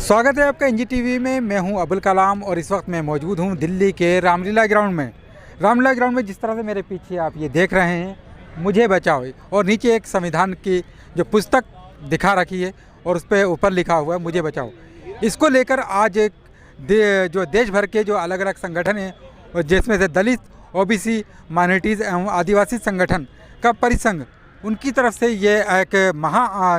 स्वागत है आपका एनजीटीवी में। मैं हूं अबुल कलाम और इस वक्त मैं मौजूद हूं दिल्ली के रामलीला ग्राउंड में। रामलीला ग्राउंड में जिस तरह से मेरे पीछे आप ये देख रहे हैं, मुझे बचाओ, और नीचे एक संविधान की जो पुस्तक दिखा रखी है और उस पर ऊपर लिखा हुआ है मुझे बचाओ। इसको लेकर आज एक जो देश भर के जो अलग अलग संगठन हैं, और जिसमें से दलित, ओबीसी, माइनॉरिटीज़ एवं आदिवासी संगठन का परिसंघ, उनकी तरफ से ये एक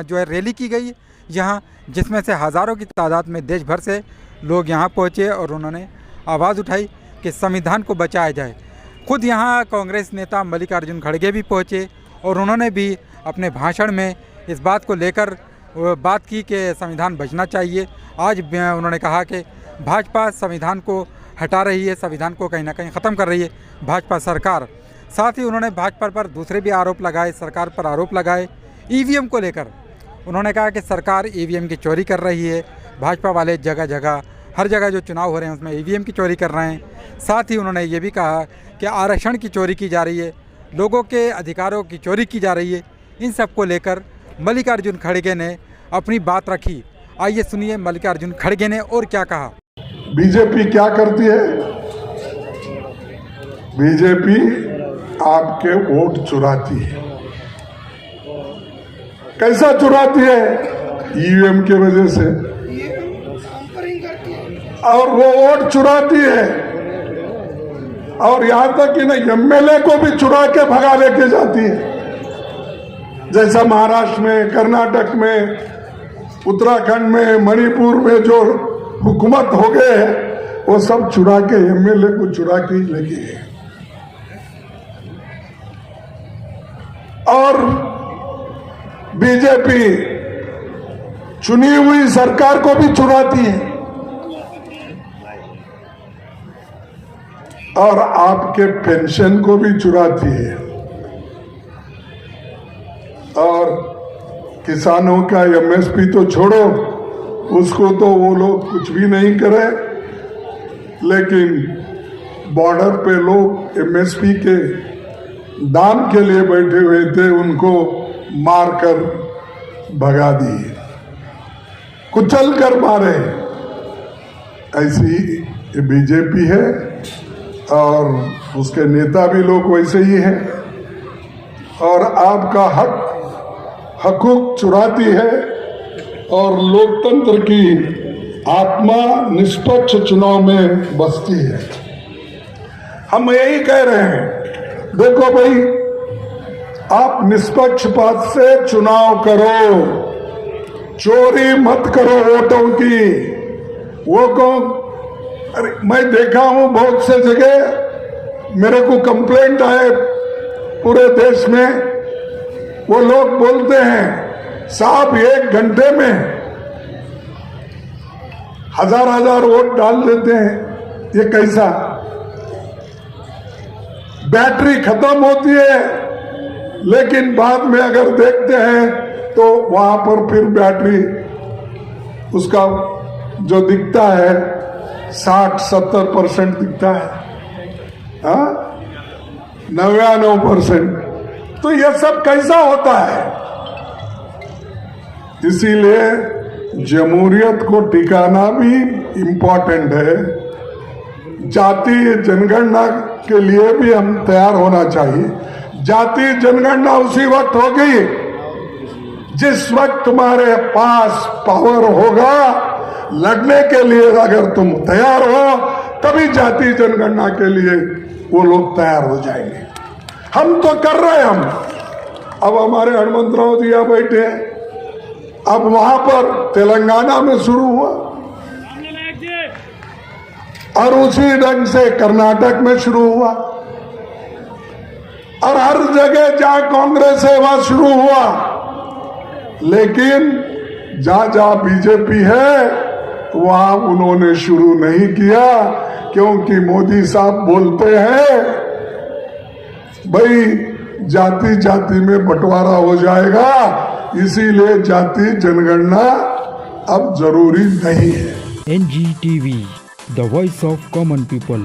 जो है रैली की गई यहाँ, जिसमें से हज़ारों की तादाद में देश भर से लोग यहाँ पहुँचे और उन्होंने आवाज़ उठाई कि संविधान को बचाया जाए। खुद यहाँ कांग्रेस नेता मल्लिकार्जुन खड़गे भी पहुँचे और उन्होंने भी अपने भाषण में इस बात को लेकर बात की कि संविधान बचना चाहिए। आज उन्होंने कहा कि भाजपा संविधान को हटा रही है, संविधान को कहीं ना कहीं ख़त्म कर रही है भाजपा सरकार। साथ ही उन्होंने भाजपा पर दूसरे भी आरोप लगाए, सरकार पर आरोप लगाए ईवीएम को लेकर। उन्होंने कहा कि सरकार ईवीएम की चोरी कर रही है, भाजपा वाले जगह जगह हर जगह जो चुनाव हो रहे हैं उसमें ईवीएम की चोरी कर रहे हैं। साथ ही उन्होंने ये भी कहा कि आरक्षण की चोरी की जा रही है, लोगों के अधिकारों की चोरी की जा रही है। इन सब को लेकर मल्लिकार्जुन खड़गे ने अपनी बात रखी। आइए सुनिए मल्लिकार्जुन खड़गे ने और क्या कहा। बीजेपी क्या करती है? बीजेपी आपके वोट चुराती है। कैसा चुराती है? ईवीएम की वजह से। और वो वोट चुराती है, और यहां तक कि ना एमएलए को भी चुरा के भगा लेके जाती है। जैसा महाराष्ट्र में, कर्नाटक में, उत्तराखंड में, मणिपुर में जो हुकूमत हो गए हैं, वो सब चुरा के एमएलए को चुरा के लेके गए। और बीजेपी चुनी हुई सरकार को भी चुराती है और आपके पेंशन को भी चुराती है। और किसानों का एमएसपी तो छोड़ो, उसको तो वो लोग कुछ भी नहीं करे, लेकिन बॉर्डर पे लोग एमएसपी के दाम के लिए बैठे हुए थे, उनको मारकर भगा दिए, कुचल कर मारे। ऐसी बीजेपी है और उसके नेता भी लोग वैसे ही हैं, और आपका हकूक चुराती है और लोकतंत्र की आत्मा निष्पक्ष चुनाव में बसती है। हम यही कह रहे हैं, देखो भाई, आप निष्पक्षपात से चुनाव करो, चोरी मत करो वोटों की। वो कौन? अरे मैं देखा हूं बहुत से जगह, मेरे को कंप्लेंट आए पूरे देश में। वो लोग बोलते हैं साहब 1 घंटे में हजार वोट डाल देते हैं। ये कैसा? बैटरी खत्म होती है, लेकिन बाद में अगर देखते हैं तो वहां पर फिर बैटरी उसका जो दिखता है 60-70% दिखता है, 99%। तो ये सब कैसा होता है? इसीलिए जमहूरियत को टिकाना भी इम्पोर्टेंट है। जातीय जनगणना के लिए भी हम तैयार होना चाहिए। जातीय जनगणना उसी वक्त होगी जिस वक्त तुम्हारे पास पावर होगा लड़ने के लिए। अगर तुम तैयार हो तभी जातीय जनगणना के लिए वो लोग तैयार हो जाएंगे। हम तो कर रहे हैं। हम अब हमारे हनुमंतराव जी यहाँ बैठे हैं, अब वहां पर तेलंगाना में शुरू हुआ और उसी ढंग से कर्नाटक में शुरू हुआ, और हर जगह जहां कांग्रेस है वहां शुरू हुआ। लेकिन जहां जहां बीजेपी है वहां उन्होंने शुरू नहीं किया, क्योंकि मोदी साहब बोलते हैं भाई जाति जाति में बंटवारा हो जाएगा, इसीलिए जाति जनगणना अब जरूरी नहीं है। NGTV, the voice of common people.